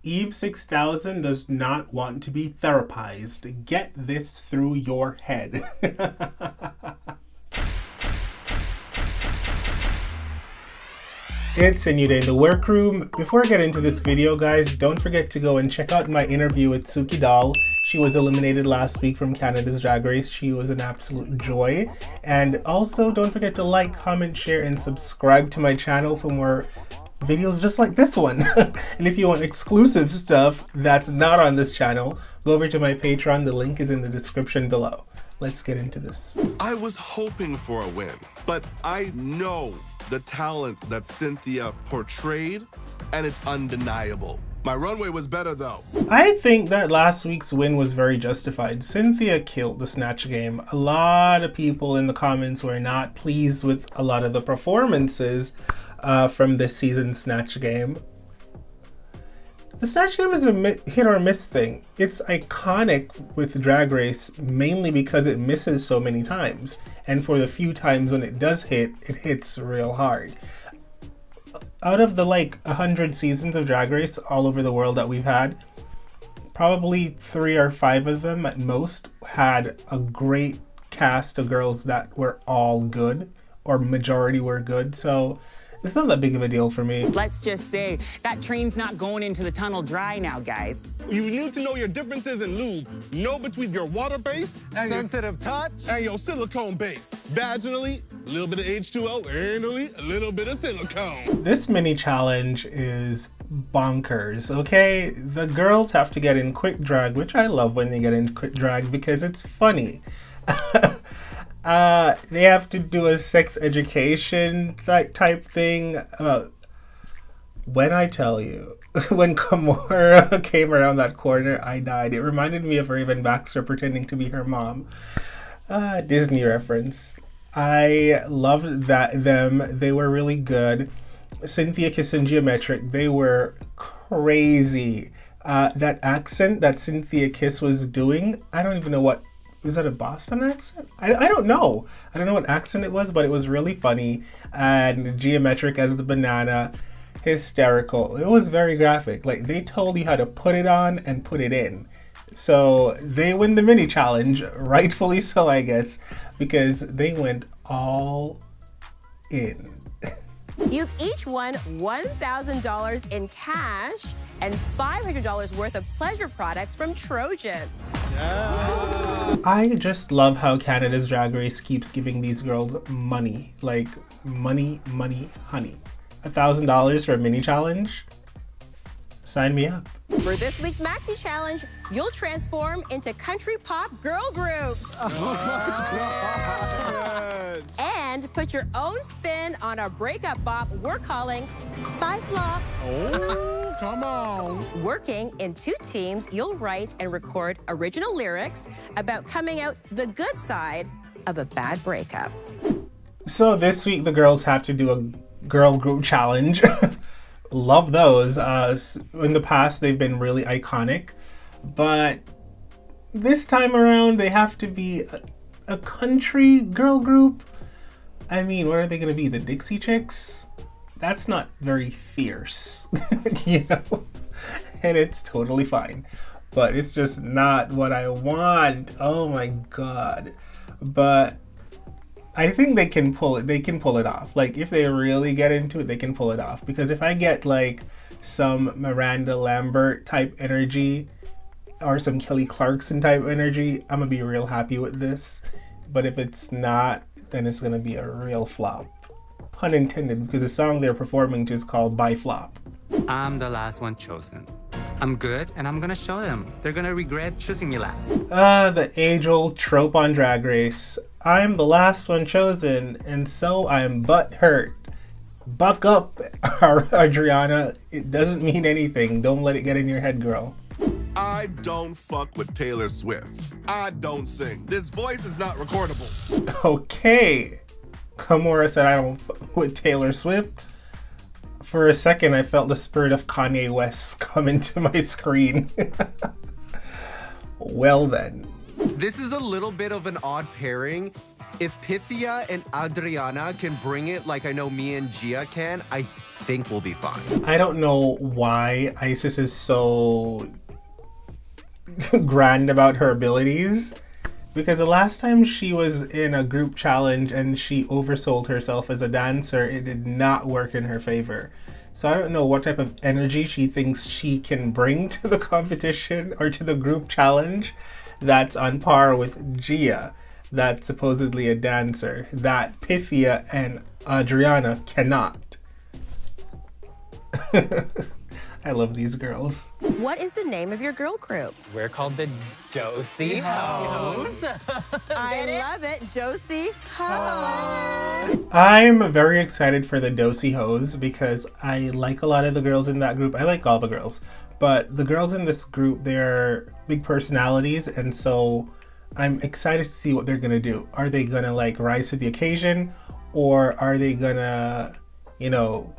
Eve 6000 does not want to be therapized. Get this through your head. It's a new day in the workroom. Before I get into this video, guys, don't forget to go and check out my interview with Suki Doll. She was eliminated last week from Canada's Drag Race. She was an absolute joy. And also, don't forget to like, comment, share, and subscribe to my channel for more videos just like this one. And if you want exclusive stuff that's not on this channel, go over to my Patreon. The link is in the description below. Let's get into this. I was hoping for a win, but I know the talent that Cynthia portrayed, and it's undeniable. My runway was better though. I think that last week's win was very justified. Cynthia killed the Snatch game. A lot of people in the comments were not pleased with a lot of the performances from this season's Snatch game. The Snatch game is a hit or miss thing. It's iconic with Drag Race mainly because it misses so many times. And for the few times when it does hit, it hits real hard. Out of the 100 seasons of Drag Race all over the world that we've had, probably 3 or 5 of them at most had a great cast of girls that were all good, or majority were good. So it's not that big of a deal for me. Let's just say that train's not going into the tunnel dry now, guys. You need to know your differences in lube. Know between your water base and sensitive touch and your silicone base. Vaginally, a little bit of H2O. Anally, a little bit of silicone. This mini challenge is bonkers, okay? The girls have to get in quick drag, which I love when they get in quick drag because it's funny. They have to do a sex education type thing. When I tell you, when Kimora came around that corner, I died. It reminded me of Raven Baxter pretending to be her mom. Disney reference. I loved them. They were really good. Cynthia Kiss and Geometric, they were crazy. That accent that Cynthia Kiss was doing, I don't even know what. Was that a Boston accent? I don't know. I don't know what accent it was, but it was really funny. And Geometric as the banana, hysterical. It was very graphic. They told you how to put it on and put it in. So they win the mini challenge, rightfully so, I guess, because they went all in. You've each won $1,000 in cash and $500 worth of pleasure products from Trojan. I just love how Canada's Drag Race keeps giving these girls money. Money, honey. $1,000 for a mini challenge? Sign me up. For this week's Maxi Challenge, you'll transform into country pop girl groups. And put your own spin on our breakup bop we're calling Bye Flop. Oh, come on. Working in 2 teams, you'll write and record original lyrics about coming out the good side of a bad breakup. So this week the girls have to do a girl group challenge. Love those. In the past they've been really iconic, but this time around they have to be a country girl group. I mean, what are they gonna be? The Dixie Chicks? That's not very fierce, you know? And it's totally fine, but it's just not what I want. Oh my god. But I think they can pull it. They can pull it off. If they really get into it, they can pull it off. Because if I get some Miranda Lambert type energy or some Kelly Clarkson type energy, I'm gonna be real happy with this. But if it's not, then it's gonna be a real flop. Pun intended, because the song they're performing to is called Bye Flop. I'm the last one chosen. I'm good, and I'm gonna show them. They're gonna regret choosing me last. The age-old trope on Drag Race. I'm the last one chosen, and so I'm butthurt. Buck up, Adriana. It doesn't mean anything. Don't let it get in your head, girl. I don't fuck with Taylor Swift. I don't sing. This voice is not recordable. Okay. Kimora said I don't fuck with Taylor Swift. For a second, I felt the spirit of Kanye West come into my screen. Well then. This is a little bit of an odd pairing. If Pythia and Adriana can bring it like I know me and Gia can, I think we'll be fine. I don't know why Isis is so grand about her abilities, because the last time she was in a group challenge and she oversold herself as a dancer, it did not work in her favor. So I don't know what type of energy she thinks she can bring to the competition or to the group challenge that's on par with Gia, that's supposedly a dancer, that Pythia and Adriana cannot. I love these girls. What is the name of your girl group? We're called the Dosey Hoes. I love it. Josie Ho. I'm very excited for the Dosey Hoes because I like a lot of the girls in that group. I like all the girls, but the girls in this group, they're big personalities, and so I'm excited to see what they're gonna do. Are they gonna like rise to the occasion, or are they gonna, you know,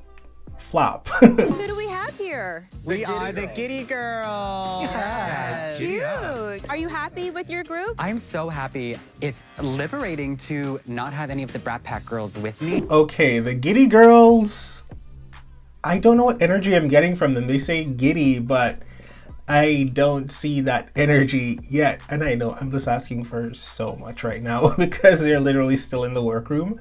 flop? Who do we have here? We are the Giddy Girls. Yes. Cute. Are you happy with your group? I'm so happy. It's liberating to not have any of the Brat Pack girls with me. Okay, the Giddy Girls, I don't know what energy I'm getting from them. They say giddy, but I don't see that energy yet. And I know I'm just asking for so much right now because they're literally still in the workroom.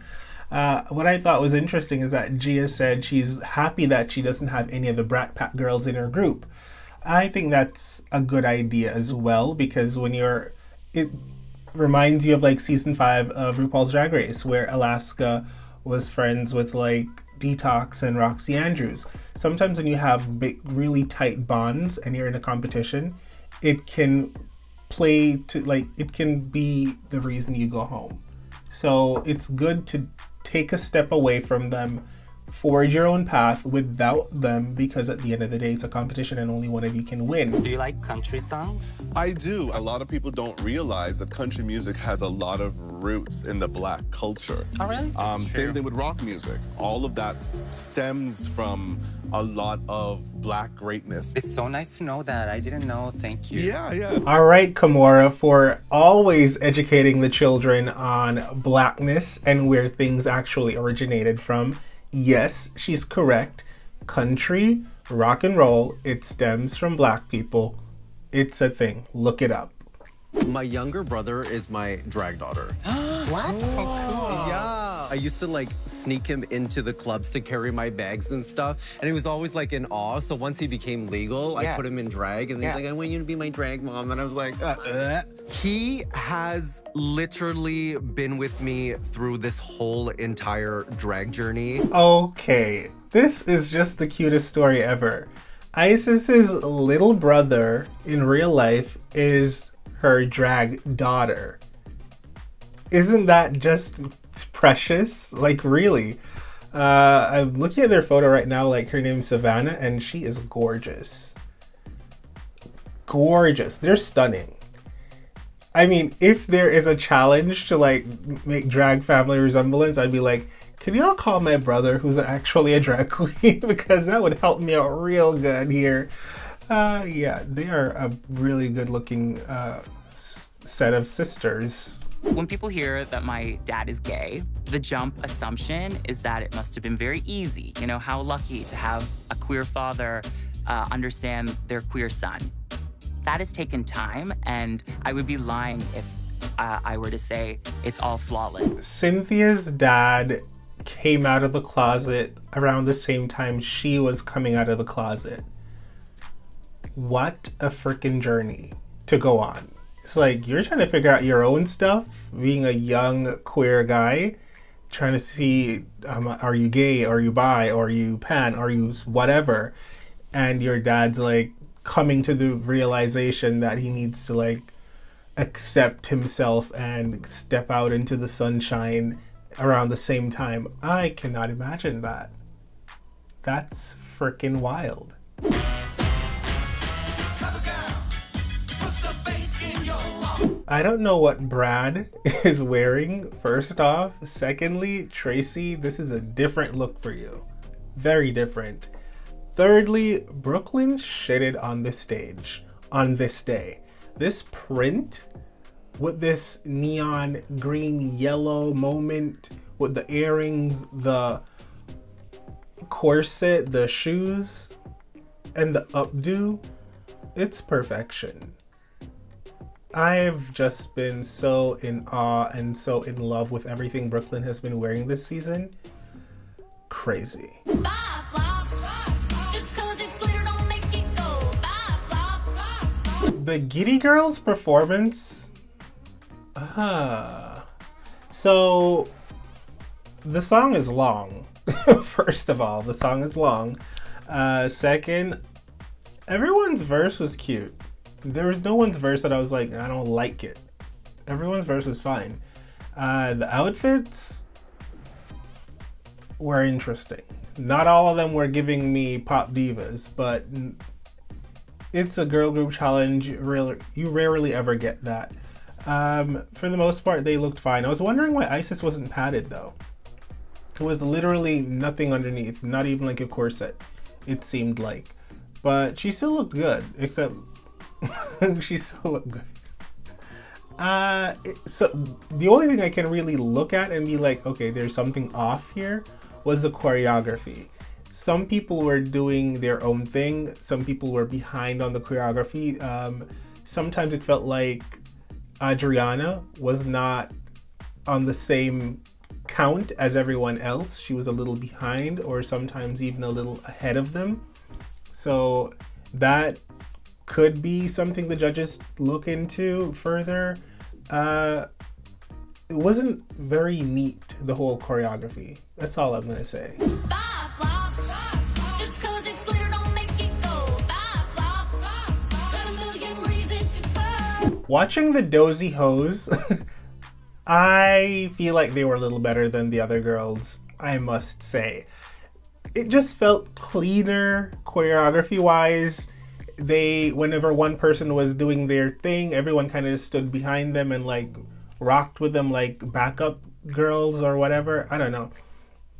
What I thought was interesting is that Gia said she's happy that she doesn't have any of the Brat Pack girls in her group. I think that's a good idea as well, because when it reminds you of like season 5 of RuPaul's Drag Race, where Alaska was friends with like Detox and Roxy Andrews. Sometimes when you have big, really tight bonds and you're in a competition, it can play to like, it can be the reason you go home. So it's good to take a step away from them, forge your own path without them, because at the end of the day, it's a competition and only one of you can win. Do you like country songs? I do. A lot of people don't realize that country music has a lot of roots in the Black culture. Oh, really? Same thing with rock music. All of that stems from a lot of Black greatness. It's so nice to know that. I didn't know. Thank you. Yeah. All right, Kimora, for always educating the children on Blackness and where things actually originated from. Yes, she's correct. Country, rock and roll, it stems from Black people. It's a thing. Look it up. My younger brother is my drag daughter. What? Yeah. I used to like sneak him into the clubs to carry my bags and stuff. And he was always like in awe. So once he became legal, I put him in drag. And he's like, I want you to be my drag mom. And I was like, He has literally been with me through this whole entire drag journey. Okay, this is just the cutest story ever. Isis's little brother in real life is her drag daughter. Isn't that just precious? Like, really? I'm looking at their photo right now, like her name's Savannah, and she is gorgeous. Gorgeous. They're stunning. I mean, if there is a challenge to like make drag family resemblance, I'd be like, can y'all call my brother who's actually a drag queen? Because that would help me out real good here. Yeah, they are a really good looking set of sisters. When people hear that my dad is gay, the jump assumption is that it must have been very easy. You know, how lucky to have a queer father understand their queer son. That has taken time, and I would be lying if I were to say it's all flawless. Cynthia's dad came out of the closet around the same time she was coming out of the closet. What a freaking journey to go on. It's like you're trying to figure out your own stuff, being a young queer guy, trying to see, are you gay, are you bi, are you pan, are you whatever, and your dad's like coming to the realization that he needs to like accept himself and step out into the sunshine around the same time. I cannot imagine that. That's freaking wild. I don't know what Brad is wearing, first off. Secondly, Tracy, this is a different look for you. Very different. Thirdly, Brooklyn shitted on this stage on this day. This print with this neon green yellow moment with the earrings, the corset, the shoes, and the updo. It's perfection. I've just been so in awe and so in love with everything Brooklyn has been wearing this season. Crazy. The Giddy Girls performance. So the song is long. First of all, the song is long. Second, everyone's verse was cute. There was no one's verse that I was like, I don't like it. Everyone's verse was fine. The outfits were interesting. Not all of them were giving me pop divas, but it's a girl group challenge. You rarely ever get that. For the most part, they looked fine. I was wondering why Isis wasn't padded though. It was literally nothing underneath, not even like a corset, it seemed like. But she still looked good, except she still looked good. So the only thing I can really look at and be like, okay, there's something off here, was the choreography. Some people were doing their own thing. Some people were behind on the choreography. Sometimes it felt like Adriana was not on the same count as everyone else. She was a little behind, or sometimes even a little ahead of them. So that could be something the judges look into further. It wasn't very neat, the whole choreography. That's all I'm gonna say. Watching the Dozy Hoes, I feel like they were a little better than the other girls, I must say. It just felt cleaner choreography-wise. Whenever one person was doing their thing, everyone kind of just stood behind them and like rocked with them like backup girls or whatever. I don't know.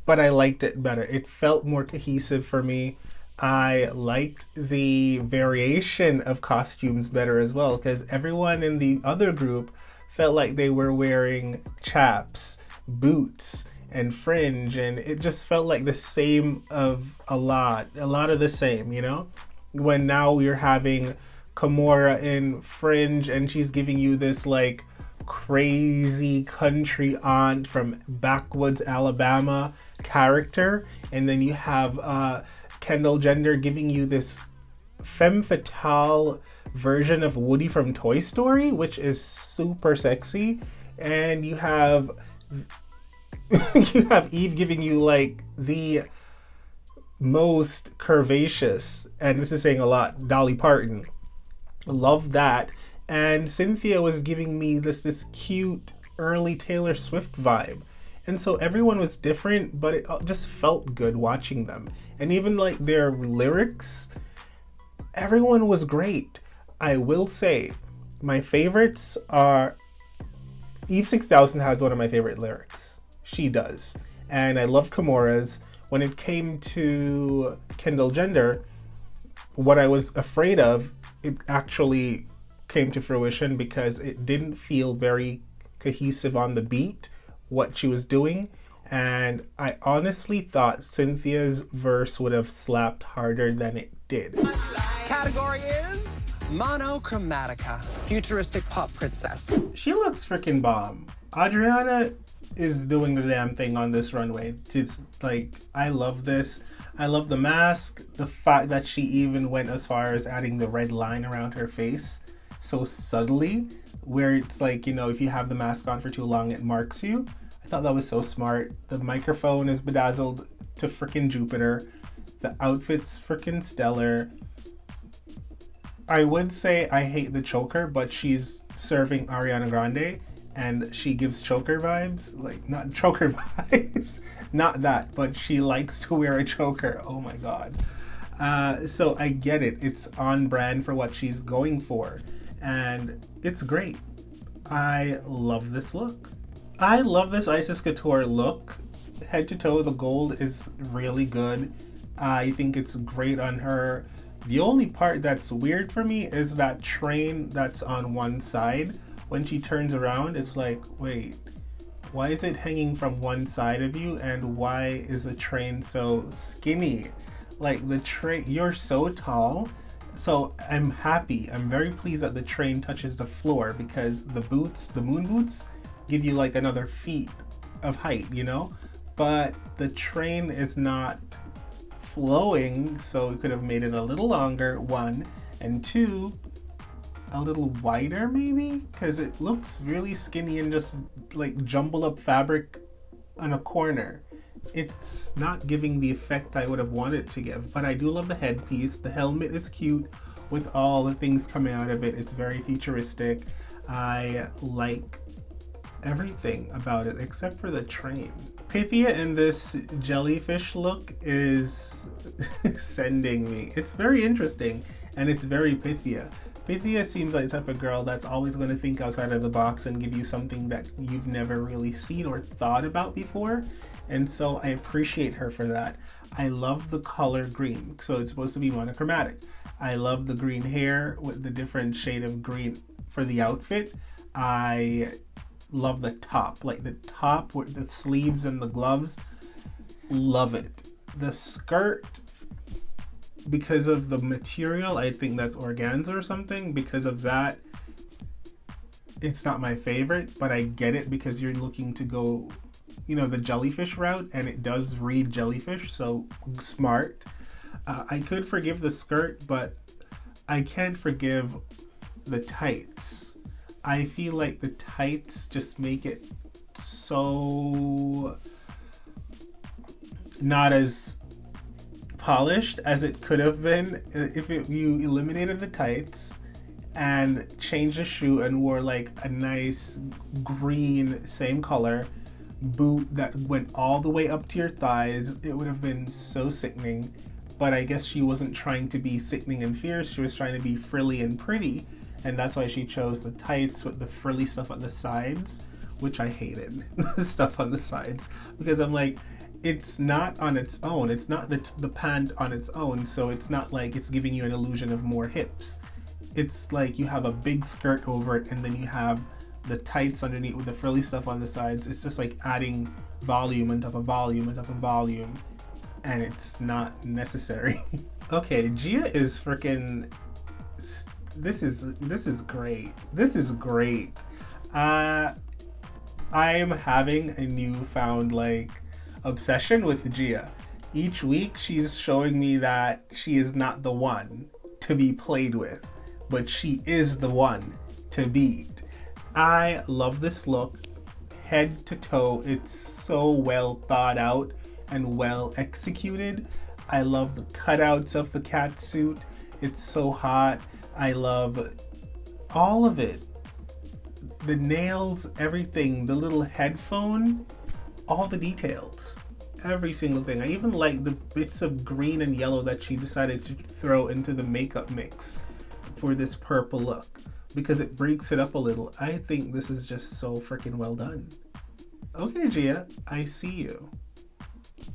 But I liked it better. It felt more cohesive for me. I liked the variation of costumes better as well, because everyone in the other group felt like they were wearing chaps, boots, and fringe, and it just felt like the same of a lot of the same, you know? When now we're having Kimora in fringe and she's giving you this like crazy country aunt from backwoods Alabama character, and then you have Kendall Jenner giving you this femme fatale version of Woody from Toy Story, which is super sexy, and you have Eve giving you like the most curvaceous, and this is saying a lot, Dolly Parton. Love that. And Cynthia was giving me this cute early Taylor Swift vibe. And so everyone was different, but it just felt good watching them. And even like their lyrics, everyone was great. I will say my favorites are Eve 6000 has one of my favorite lyrics. She does. And I love Kimora's. When it came to Kendall Jenner, what I was afraid of, it actually came to fruition because it didn't feel very cohesive on the beat, what she was doing. And I honestly thought Cynthia's verse would have slapped harder than it did. Category is Monochromatica, futuristic pop princess. She looks freaking bomb. Adriana is doing the damn thing on this runway. It's like, I love this. I love the mask. The fact that she even went as far as adding the red line around her face so subtly, where it's like, you know, if you have the mask on for too long, it marks you. I thought that was so smart. The microphone is bedazzled to freaking Jupiter. The outfit's freaking stellar. I would say I hate the choker, but she's serving Ariana Grande, and she gives choker vibes. Like, not choker vibes, not that, but she likes to wear a choker. Oh my god. So I get it. It's on brand for what she's going for, and it's great. I love this look. I love this Isis Couture look. Head to toe, the gold is really good. I think it's great on her. The only part that's weird for me is that train that's on one side when she turns around, it's like, wait, why is it hanging from one side of you, and why is the train so skinny? Like, the train, you're so tall. So I'm happy. I'm very pleased that the train touches the floor, because the boots, the moon boots, give you like another feet of height, you know? But the train is not flowing, so we could have made it a little longer, one, and two, a little wider maybe, because it looks really skinny and just like jumble up fabric on a corner. It's not giving the effect I would have wanted to give, but I do love the headpiece. The helmet is cute with all the things coming out of it. It's very futuristic. I like everything about it except for the train. Pythia in this jellyfish look is sending me. It's very interesting, and it's very Pythia. Pythia seems like the type of girl that's always going to think outside of the box and give you something that you've never really seen or thought about before. And so I appreciate her for that. I love the color green. So it's supposed to be monochromatic. I love the green hair with the different shade of green for the outfit. I love the top, like the top with the sleeves and the gloves. Love it. The skirt, because of the material, I think that's organza or something. Because of that, it's not my favorite, but I get it because you're looking to go, you know, the jellyfish route, and it does read jellyfish, so smart. I could forgive the skirt, but I can't forgive the tights. I feel like the tights just make it so not as polished as it could have been if you eliminated the tights and changed the shoe and wore like a nice green, same color boot that went all the way up to your thighs. It would have been so sickening. But I guess she wasn't trying to be sickening and fierce. She was trying to be frilly and pretty, and that's why she chose the tights with the frilly stuff on the sides, which I hated. The stuff on the sides, because I'm like, it's not on its own. It's not the pant on its own, so it's not like it's giving you an illusion of more hips. It's like you have a big skirt over it, and then you have the tights underneath with the frilly stuff on the sides. It's just like adding volume on top of volume on top of volume, and it's not necessary. Okay, Gia is freaking. This is great. This is great. I am having a newfound like obsession with Gia. Each week she's showing me that she is not the one to be played with, but she is the one to beat. I love this look, head to toe. It's so well thought out and well executed. I love the cutouts of the cat suit. It's so hot. I love all of it. The nails, everything, the little headphone, all the details, every single thing. I even like the bits of green and yellow that she decided to throw into the makeup mix for this purple look, because it breaks it up a little. I think this is just so freaking well done. Okay, Gia, I see you.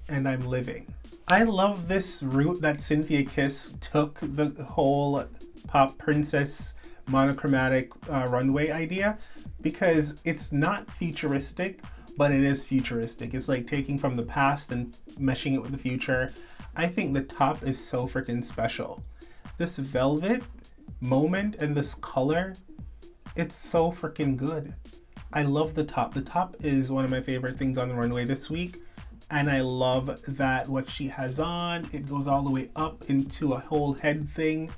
And I'm living. I love this route that Cynthia Kiss took the whole pop princess monochromatic runway idea, because it's not futuristic, but it is futuristic. It's like taking from the past and meshing it with the future. I think the top is so freaking special. This velvet moment and this color, it's so freaking good. I love the top. The top is one of my favorite things on the runway this week. And I love that what she has on, it goes all the way up into a whole head thing.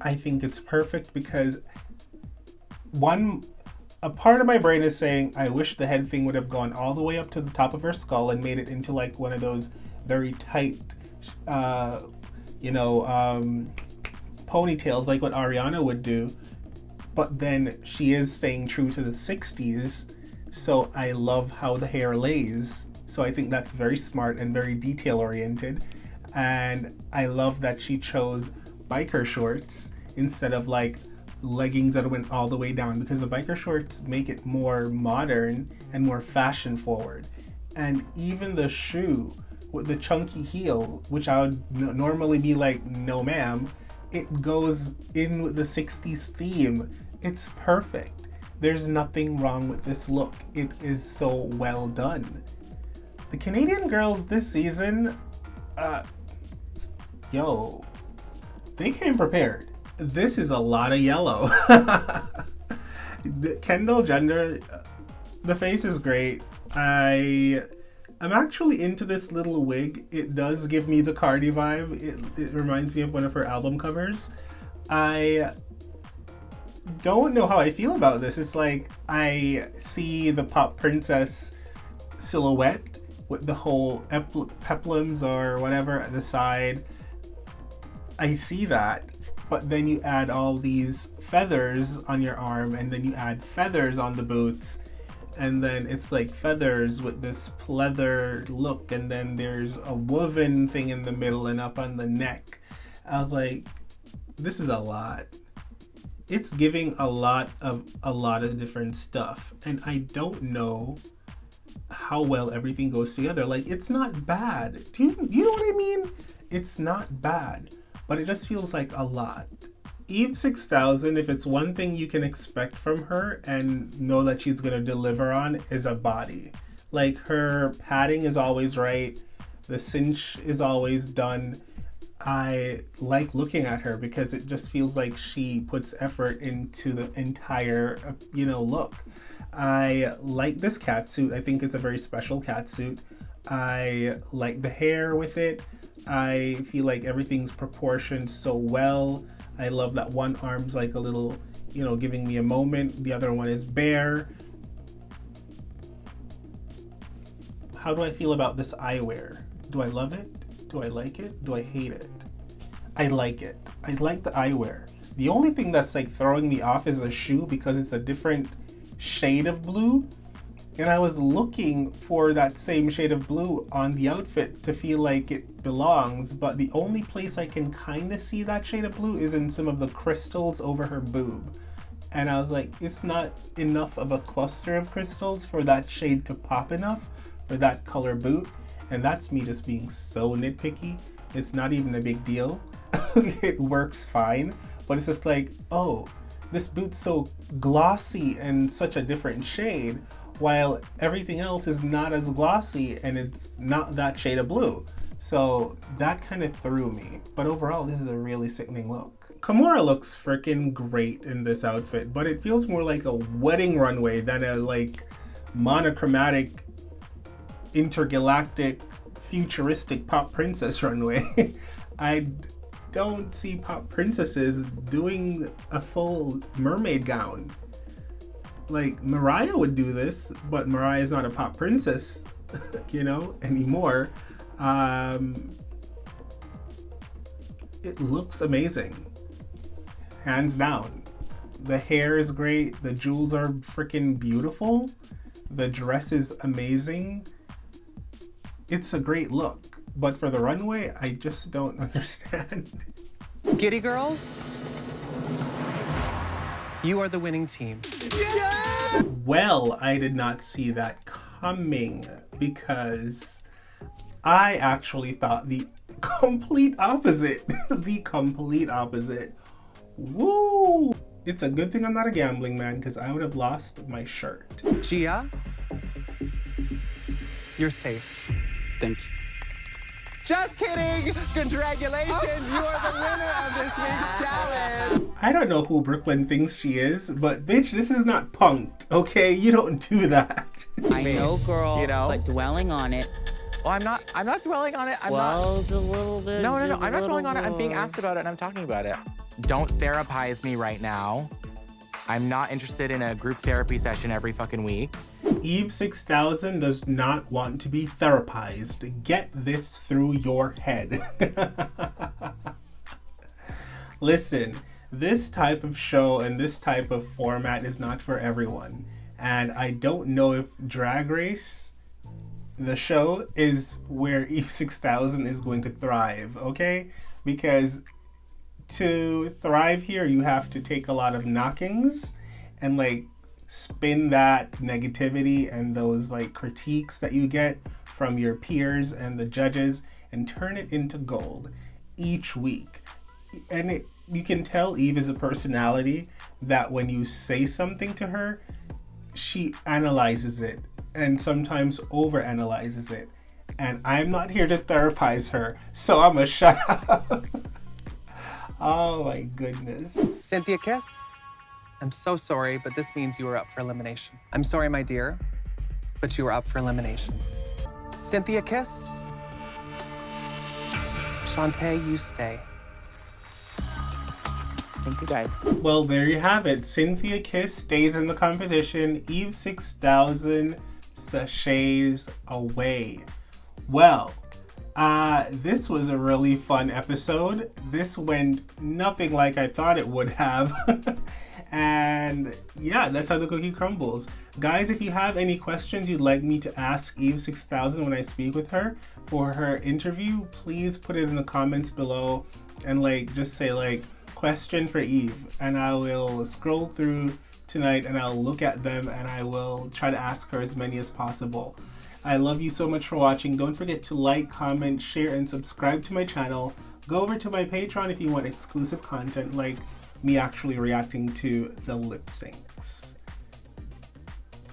I think it's perfect because a part of my brain is saying, I wish the head thing would have gone all the way up to the top of her skull and made it into like one of those very tight, ponytails like what Ariana would do. But then she is staying true to the 60s. So I love how the hair lays. So I think that's very smart and very detail oriented. And I love that she chose biker shorts instead of like leggings that went all the way down, because the biker shorts make it more modern and more fashion forward. And even the shoe with the chunky heel, which I would normally be like, no ma'am, it goes in with the 60s theme. It's perfect. There's nothing wrong with this look. It is so well done. The Canadian girls this season, yo, they came prepared. This is a lot of yellow. Kendall Jenner, the face is great. I'm actually into this little wig. It does give me the Cardi vibe. It reminds me of one of her album covers. I don't know how I feel about this. It's like I see the pop princess silhouette with the whole peplums or whatever at the side. I see that, but then you add all these feathers on your arm, and then you add feathers on the boots, and then it's like feathers with this pleather look, and then there's a woven thing in the middle and up on the neck. I was like, this is a lot. It's giving a lot of different stuff, and I don't know how well everything goes together. Like, it's not bad. Do you know what I mean? It's not bad, but it just feels like a lot. Eve 6000, if it's one thing you can expect from her and know that she's gonna deliver on, is a body. Like, her padding is always right. The cinch is always done. I like looking at her because it just feels like she puts effort into the entire, look. I like this catsuit. I think it's a very special catsuit. I like the hair with it. I feel like everything's proportioned so well. I love that one arm's like a little, giving me a moment. The other one is bare. How do I feel about this eyewear? Do I love it? Do I like it? Do I hate it? I like it. I like the eyewear. The only thing that's like throwing me off is the shoe because it's a different shade of blue. And I was looking for that same shade of blue on the outfit to feel like it belongs, but the only place I can kind of see that shade of blue is in some of the crystals over her boob. And I was like, it's not enough of a cluster of crystals for that shade to pop enough for that color boot. And that's me just being so nitpicky. It's not even a big deal. It works fine, but it's just like, oh, this boot's so glossy and such a different shade, while everything else is not as glossy and it's not that shade of blue. So that kind of threw me. But overall, this is a really sickening look. Kimura looks freaking great in this outfit, but it feels more like a wedding runway than a like monochromatic intergalactic futuristic pop princess runway. I don't see pop princesses doing a full mermaid gown. Like, Mariah would do this, but Mariah's not a pop princess, anymore. It looks amazing. Hands down. The hair is great. The jewels are freaking beautiful. The dress is amazing. It's a great look. But for the runway, I just don't understand. Giddy girls, you are the winning team. Yeah! Well, I did not see that coming because I actually thought the complete opposite. The complete opposite. Woo! It's a good thing I'm not a gambling man because I would have lost my shirt. Gia, you're safe. Thank you. Just kidding! Congratulations! You are the winner of this week's challenge! I don't know who Brooklyn thinks she is, but bitch, this is not punked, okay? You don't do that. I know, girl, but dwelling on it. Well, I'm not dwelling on it. A little bit. No, I'm not dwelling on it. I'm being asked about it and I'm talking about it. Don't therapize me right now. I'm not interested in a group therapy session every fucking week. Eve 6000 does not want to be therapized. Get this through your head. Listen, this type of show and this type of format is not for everyone. And I don't know if Drag Race, the show, is where Eve 6000 is going to thrive, okay? Because to thrive here, you have to take a lot of knockings and like spin that negativity and those like critiques that you get from your peers and the judges and turn it into gold each week. And you can tell Eve is a personality that when you say something to her, she analyzes it and sometimes overanalyzes it. And I'm not here to therapize her, so I'm gonna shut up. Oh my goodness. Cynthia Kiss, I'm so sorry, but this means you are up for elimination. I'm sorry, my dear, but you are up for elimination. Cynthia Kiss, Shantae, you stay. Thank you, guys. Well, there you have it. Cynthia Kiss stays in the competition. Eve 6000 sachets away. Well, this was a really fun episode. This went nothing like I thought it would have. And yeah, that's how the cookie crumbles. Guys, if you have any questions you'd like me to ask Eve 6000 when I speak with her for her interview, please put it in the comments below and just say question for Eve, and I will scroll through tonight and I'll look at them and I will try to ask her as many as possible. I love you so much for watching. Don't forget to like, comment, share, and subscribe to my channel. Go over to my Patreon if you want exclusive content like me actually reacting to the lip syncs.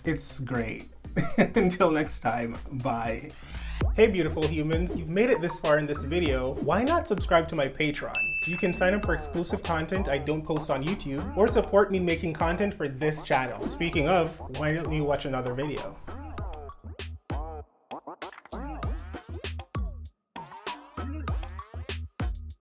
It's great. Until next time, bye. Hey beautiful humans, you've made it this far in this video. Why not subscribe to my Patreon? You can sign up for exclusive content I don't post on YouTube, or support me making content for this channel. Speaking of, why don't you watch another video?